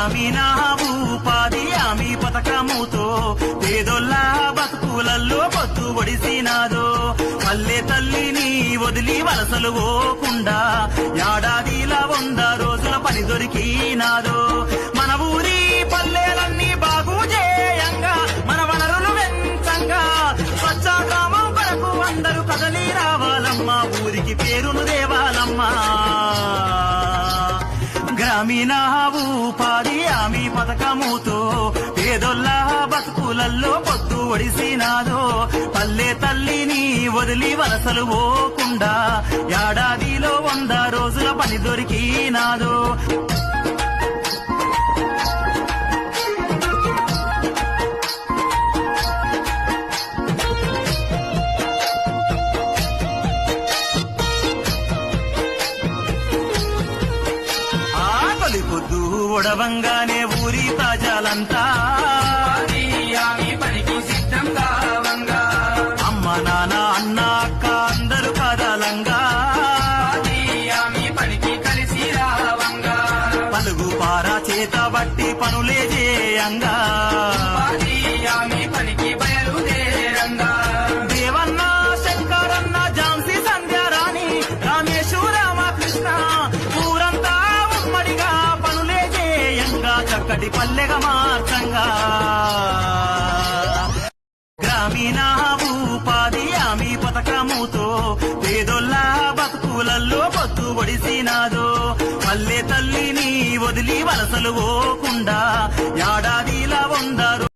గ్రామీణ ఉపాధి హామీ పథకముతో పేదోళ్ళ బతుకులల్లో పొత్తు ఒడిసినాదో పల్లె తల్లిని వదిలి వలసలు పోకుండా ఏడాదిలా 100 రోజుల పని దొరికినాదో మన ఊరి పల్లెలన్నీ బాగు చేయంగా మన వనరులు వెంచంగా స్వచ్ఛ గ్రామం కొరకు అందరూ కదలి రావాలమ్మా ఊరికి పేరును దేవాలమ్మా గ్రామీణ ఉపాధి హామీ పథకముతో పేదోళ్ళ బతుకులల్లో పొత్తు ఒడిసినాదో పల్లె తల్లిని వదిలి వలసలు పోకుండా ఏడాదిలో 100 రోజుల పని దొరికినాదో పొద్దు ఒడవంగానే ఊరి ప్రజలంతా పనికి సిద్ధం కావంగా అమ్మ నాన్న అన్న అక్క అందరూ కదలంగా పనికి కలిసి రావంగా పలుగు పారా చేత బట్టి పనులే చేయంగా పనికి బయలుదేరంగా దేవన్న శంకరన్న ఝాన్సీ సంధ్యారాణి రామేశు రామకృష్ణ ఊరంతా ఉమ్మడిగా పనులే చేయంగా చక్కటి పల్లెగా మార్చంగా గ్రామీణ ఉపాధి హామీ పథకముతో పేదోళ్ళ బతుకులల్లో పొత్తు ఒడిసినాదో పల్లె తల్లిని వదిలి వలసలు పోకుండా ఏడాదిలా 100